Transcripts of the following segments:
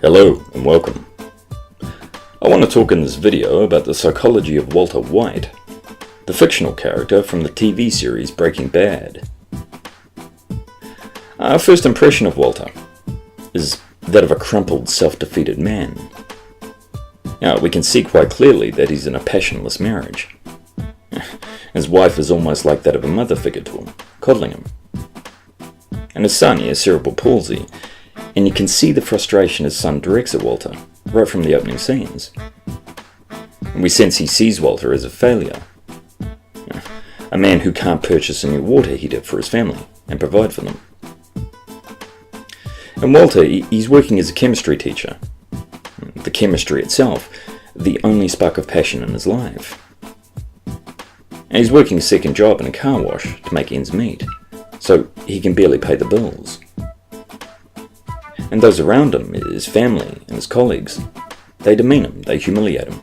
Hello and welcome. I want to talk in this video about the psychology of Walter White, the fictional character from the TV series Breaking Bad. Our first impression of Walter is that of a crumpled, self-defeated man. Now, we can see quite clearly that he's in a passionless marriage. His wife is almost like that of a mother figure to him, coddling him. And his son, he has cerebral palsy, and you can see the frustration his son directs at Walter, right from the opening scenes. And we sense he sees Walter as a failure. A man who can't purchase a new water heater for his family and provide for them. And Walter, he's working as a chemistry teacher. The chemistry itself, the only spark of passion in his life. And he's working a second job in a car wash to make ends meet, so he can barely pay the bills. And those around him, his family and his colleagues, they demean him, they humiliate him.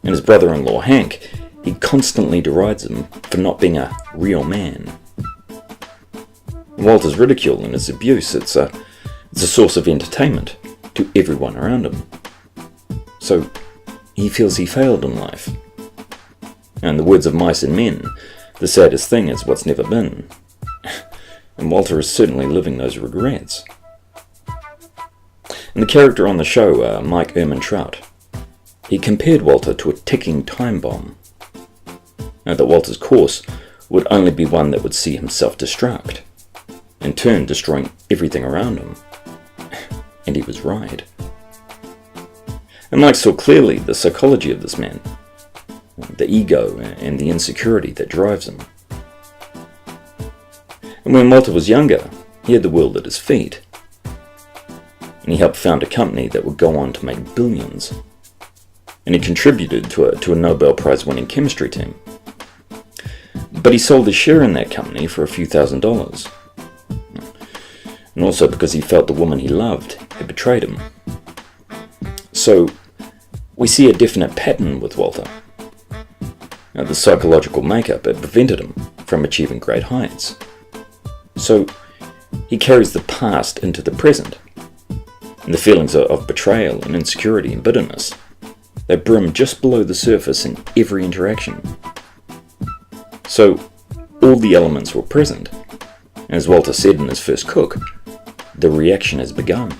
And his brother-in-law, Hank, he constantly derides him for not being a real man. And Walter's ridicule and his abuse, it's a source of entertainment to everyone around him. So he feels he failed in life. And in the words of Mice and Men, the saddest thing is what's never been. And Walter is certainly living those regrets. And the character on the show, Mike Ehrmantraut, he compared Walter to a ticking time bomb. Now that Walter's course would only be one that would see him self-destruct, in turn destroying everything around him. And he was right. And Mike saw clearly the psychology of this man, the ego and the insecurity that drives him. And when Walter was younger, he had the world at his feet. And he helped found a company that would go on to make billions. And he contributed to a Nobel Prize winning chemistry team. But he sold his share in that company for a few $1,000s. And also because he felt the woman he loved had betrayed him. So we see a definite pattern with Walter. Now, the psychological makeup had prevented him from achieving great heights. So he carries the past into the present. And the feelings of betrayal and insecurity and bitterness, they brim just below the surface in every interaction. So all the elements were present. And as Walter said in his first cook, the reaction has begun.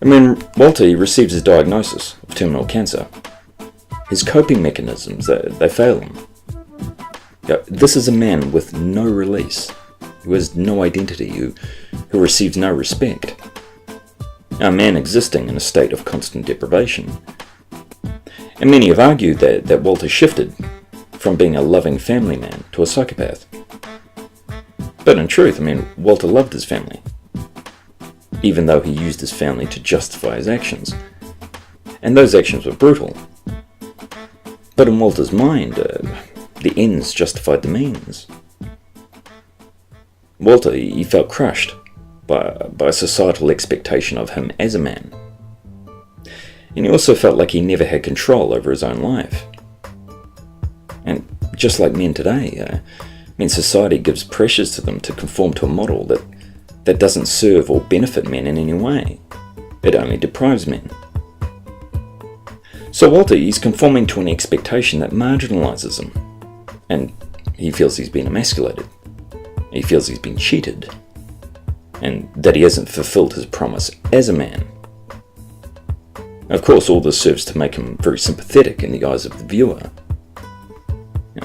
And when Walter receives his diagnosis of terminal cancer, his coping mechanisms, they fail him. This is a man with no release, who has no identity, who receives no respect. A man existing in a state of constant deprivation. And many have argued that Walter shifted from being a loving family man to a psychopath. But in truth, Walter loved his family, even though he used his family to justify his actions. And those actions were brutal. But in Walter's mind, the ends justified the means. Walter, he felt crushed by a societal expectation of him as a man. And he also felt like he never had control over his own life. And just like men today, society gives pressures to them to conform to a model that doesn't serve or benefit men in any way. It only deprives men. So Walter, he's conforming to an expectation that marginalizes him. And he feels he's been emasculated. He feels he's been cheated. And that he hasn't fulfilled his promise as a man. Of course, all this serves to make him very sympathetic in the eyes of the viewer.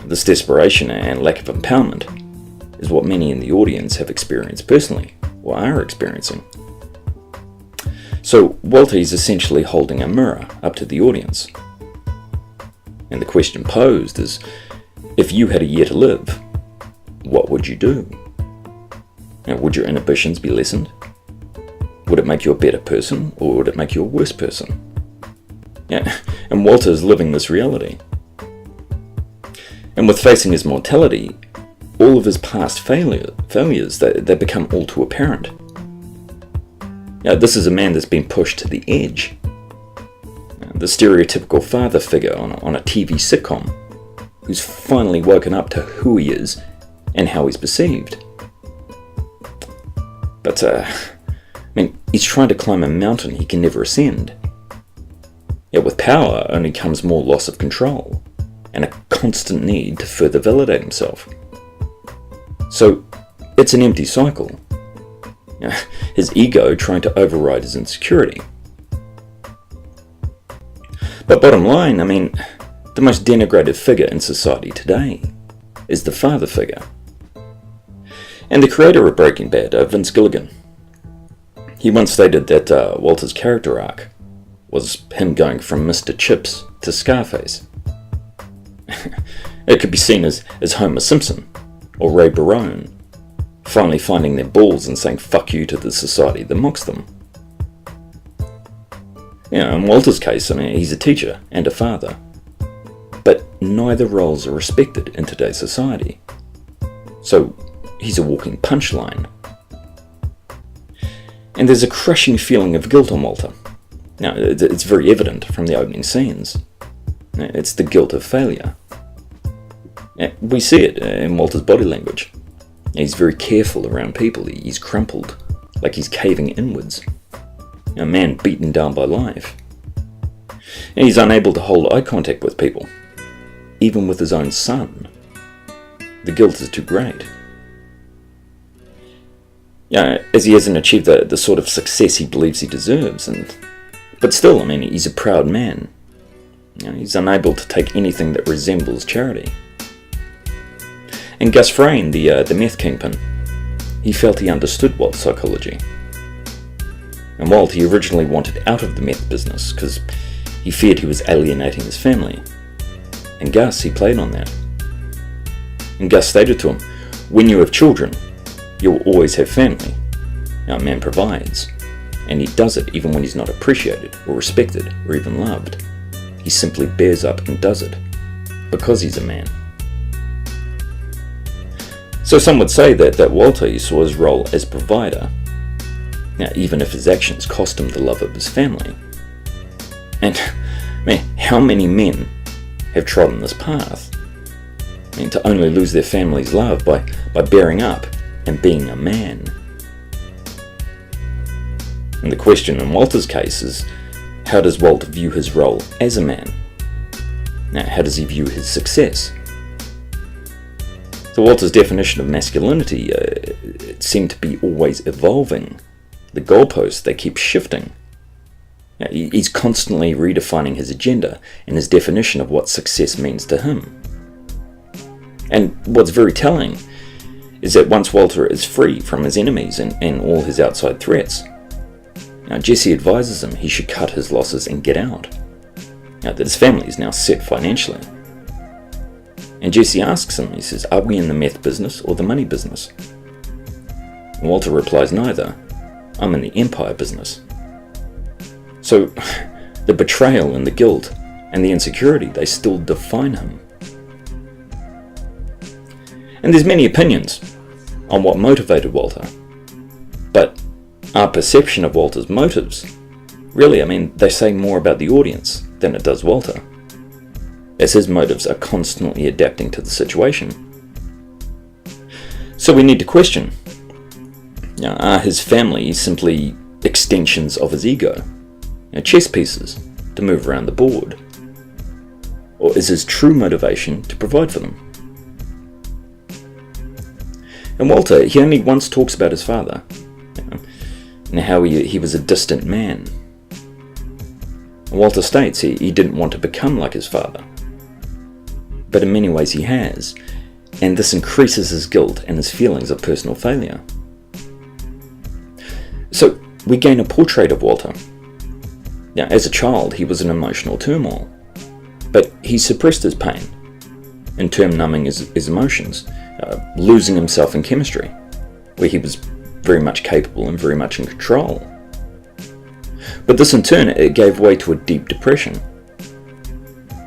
This desperation and lack of empowerment is what many in the audience have experienced personally, or are experiencing. So Walter is essentially holding a mirror up to the audience. And the question posed is, if you had a year to live, what would you do? Now, would your inhibitions be lessened? Would it make you a better person, or would it make you a worse person? Yeah, and Walter is living this reality. And with facing his mortality, all of his past failures, they become all too apparent. Now, this is a man that's been pushed to the edge. The stereotypical father figure on a TV sitcom, who's finally woken up to who he is and how he's perceived. But he's trying to climb a mountain he can never ascend. Yet with power only comes more loss of control, and a constant need to further validate himself. So it's an empty cycle. His ego trying to override his insecurity. But bottom line, the most denigrated figure in society today is the father figure. And the creator of Breaking Bad, Vince Gilligan, he once stated that Walter's character arc was him going from Mr. Chips to Scarface. It could be seen as Homer Simpson or Ray Barone finally finding their balls and saying fuck you to the society that mocks them. In Walter's case, he's a teacher and a father, but neither roles are respected in today's society. So he's a walking punchline. And there's a crushing feeling of guilt on Walter. Now, it's very evident from the opening scenes. It's the guilt of failure. We see it in Walter's body language. He's very careful around people. He's crumpled, like he's caving inwards. A man beaten down by life. And he's unable to hold eye contact with people, even with his own son. The guilt is too great. As he hasn't achieved the sort of success he believes he deserves, but still, he's a proud man. He's unable to take anything that resembles charity. And Gus Frayne, the meth kingpin, he felt he understood Walt's psychology. And Walt, he originally wanted out of the meth business because he feared he was alienating his family. And Gus, he played on that. And Gus stated to him, when you have children, you will always have family. Now, a man provides, and he does it even when he's not appreciated or respected or even loved. He simply bears up and does it, because he's a man. So some would say that Walter, he saw his role as provider, now even if his actions cost him the love of his family. And, how many men have trodden this path? To only lose their family's love by bearing up and being a man. And the question in Walter's case is, how does Walter view his role as a man? Now, how does he view his success? So Walter's definition of masculinity it seemed to be always evolving. The goalposts, they keep shifting. Now, he's constantly redefining his agenda and his definition of what success means to him. And what's very telling is that once Walter is free from his enemies and all his outside threats, now Jesse advises him he should cut his losses and get out, now that his family is now set financially. And Jesse asks him, he says, are we in the meth business or the money business? And Walter replies, neither. I'm in the empire business. So the betrayal and the guilt and the insecurity, they still define him. And there's many opinions on what motivated Walter, but our perception of Walter's motives, really, they say more about the audience than it does Walter, as his motives are constantly adapting to the situation. So we need to question, are his family simply extensions of his ego, chess pieces to move around the board? Or is his true motivation to provide for them? And Walter, he only once talks about his father, and how he was a distant man. And Walter states he didn't want to become like his father. But in many ways he has, and this increases his guilt and his feelings of personal failure. So we gain a portrait of Walter. Now, as a child, he was in emotional turmoil, but he suppressed his pain, in turn numbing his emotions, losing himself in chemistry, where he was very much capable and very much in control. But this in turn, it gave way to a deep depression.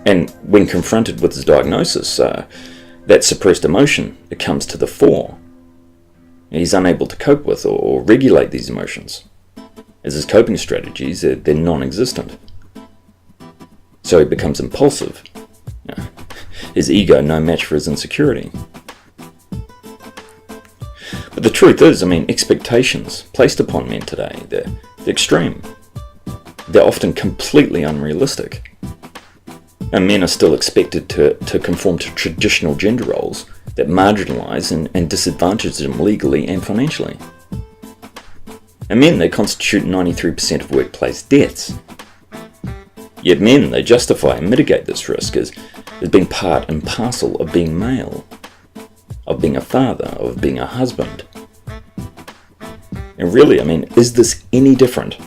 And when confronted with his diagnosis, that suppressed emotion, it comes to the fore. He's unable to cope with or regulate these emotions, as his coping strategies, they're non-existent. So he becomes impulsive. His ego no match for his insecurity. But the truth is, expectations placed upon men today, they're extreme. They're often completely unrealistic. And men are still expected to conform to traditional gender roles that marginalise and disadvantage them legally and financially. And men, they constitute 93% of workplace deaths. Yet men, they justify and mitigate this risk as being part and parcel of being male, of being a father, of being a husband. And really, is this any different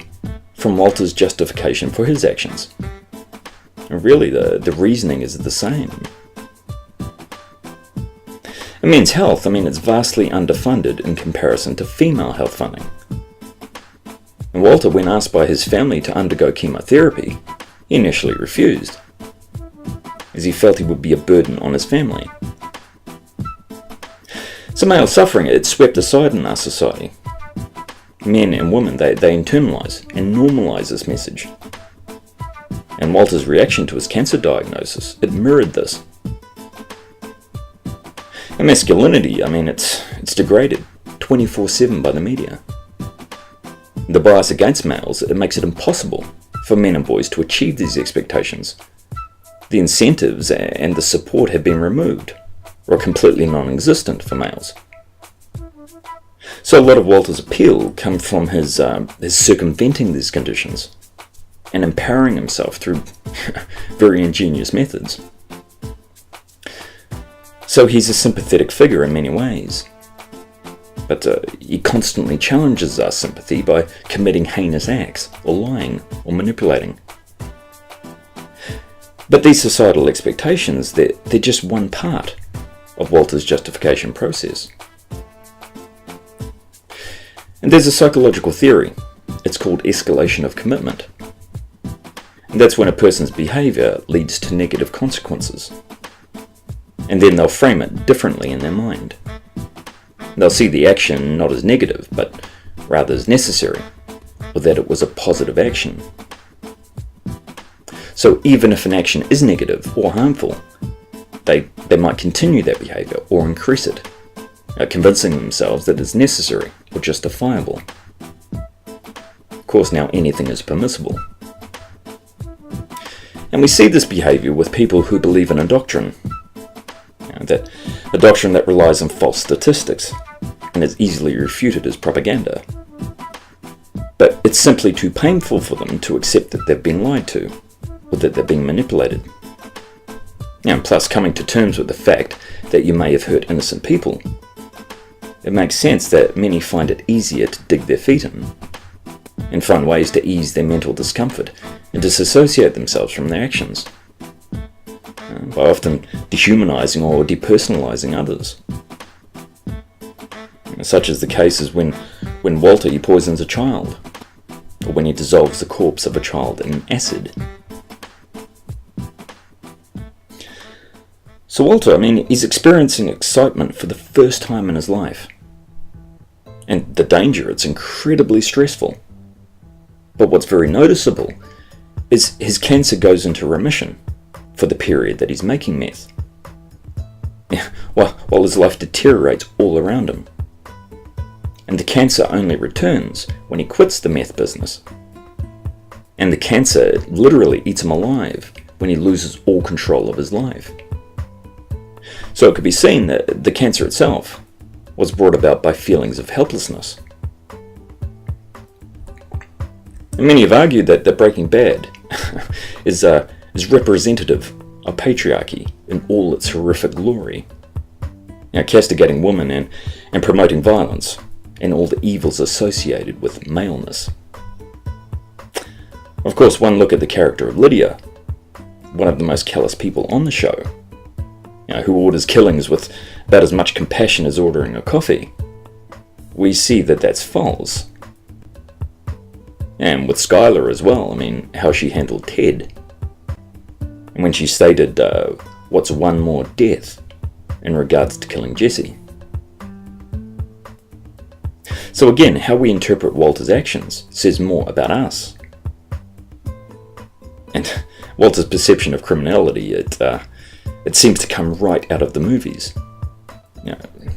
from Walter's justification for his actions? And really, the reasoning is the same. In men's health, it's vastly underfunded in comparison to female health funding. And Walter, when asked by his family to undergo chemotherapy, he initially refused, as he felt he would be a burden on his family. So male suffering, it's swept aside in our society. Men and women, they internalise and normalise this message. And Walter's reaction to his cancer diagnosis, it mirrored this. And masculinity, it's degraded 24/7 by the media. The bias against males, it makes it impossible for men and boys to achieve these expectations. The incentives and the support have been removed, or are completely non-existent for males. So a lot of Walter's appeal comes from his circumventing these conditions and empowering himself through very ingenious methods. So he's a sympathetic figure in many ways, but he constantly challenges our sympathy by committing heinous acts, or lying, or manipulating. But these societal expectations, they're just one part of Walter's justification process. And there's a psychological theory. It's called escalation of commitment. And that's when a person's behaviour leads to negative consequences. And then they'll frame it differently in their mind. They'll see the action not as negative, but rather as necessary, or that it was a positive action. So even if an action is negative or harmful, they might continue that behaviour or increase it, convincing themselves that it's necessary or justifiable. Of course, now anything is permissible. And we see this behaviour with people who believe in a doctrine, a doctrine that relies on false statistics and is easily refuted as propaganda. But it's simply too painful for them to accept that they've been lied to, or that they're being manipulated. And plus, coming to terms with the fact that you may have hurt innocent people, it makes sense that many find it easier to dig their feet in and find ways to ease their mental discomfort and disassociate themselves from their actions, by often dehumanizing or depersonalizing others. Such is the cases when Walter, he poisons a child, or when he dissolves the corpse of a child in acid. So Walter, he's experiencing excitement for the first time in his life. And the danger, it's incredibly stressful. But what's very noticeable is his cancer goes into remission for the period that he's making meth, while his life deteriorates all around him. And the cancer only returns when he quits the meth business. And the cancer literally eats him alive when he loses all control of his life. So it could be seen that the cancer itself was brought about by feelings of helplessness. And many have argued that Breaking Bad is representative of patriarchy in all its horrific glory, castigating women and promoting violence and all the evils associated with maleness. Of course, one look at the character of Lydia, one of the most callous people on the show, who orders killings with about as much compassion as ordering a coffee, we see that that's false. And with Skylar as well, how she handled Ted. And when she stated, what's one more death in regards to killing Jesse. So again, how we interpret Walter's actions says more about us. And Walter's perception of criminality, it seems to come right out of the movies.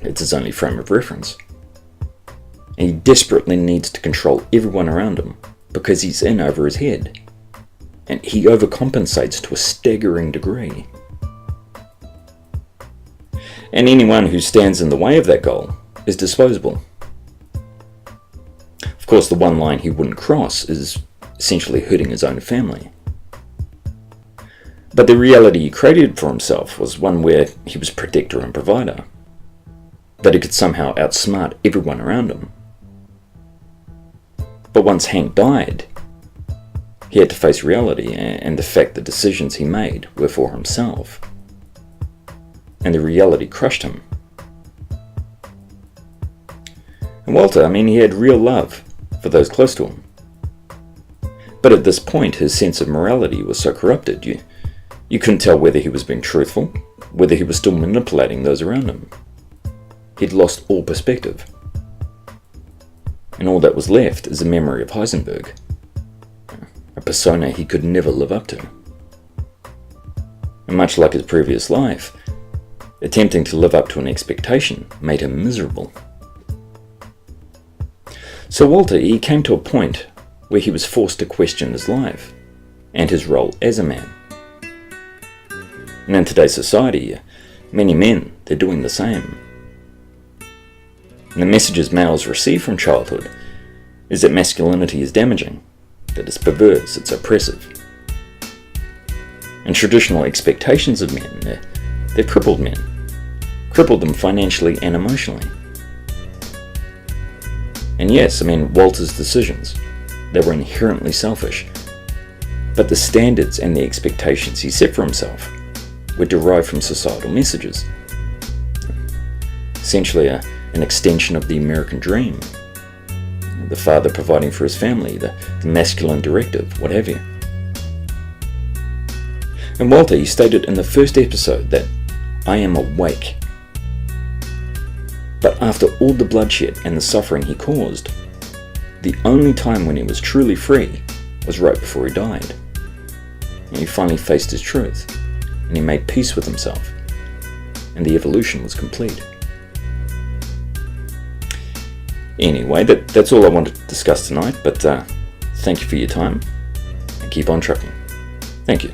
It's his only frame of reference. And he desperately needs to control everyone around him because he's in over his head, and he overcompensates to a staggering degree. And anyone who stands in the way of that goal is disposable. Of course, the one line he wouldn't cross is essentially hurting his own family. But the reality he created for himself was one where he was protector and provider, that he could somehow outsmart everyone around him. But once Hank died, he had to face reality and the fact that decisions he made were for himself. And the reality crushed him. And Walter, he had real love for those close to him. But at this point, his sense of morality was so corrupted, you couldn't tell whether he was being truthful, whether he was still manipulating those around him. He'd lost all perspective. And all that was left is a memory of Heisenberg, a persona he could never live up to. And much like his previous life, attempting to live up to an expectation made him miserable. So Walter, he came to a point where he was forced to question his life and his role as a man. And in today's society, many men, they're doing the same. And the messages males receive from childhood is that masculinity is damaging, that it's perverse, it's oppressive. And traditional expectations of men, they've crippled men, crippled them financially and emotionally. And yes, Walter's decisions, they were inherently selfish, but the standards and the expectations he set for himself were derived from societal messages. Essentially an extension of the American dream. The father providing for his family, the masculine directive, what have you. And Walter, he stated in the first episode that I am awake. But after all the bloodshed and the suffering he caused, the only time when he was truly free was right before he died. And he finally faced his truth, and he made peace with himself, and the evolution was complete. Anyway, that's all I wanted to discuss tonight, but thank you for your time, and keep on trucking. Thank you.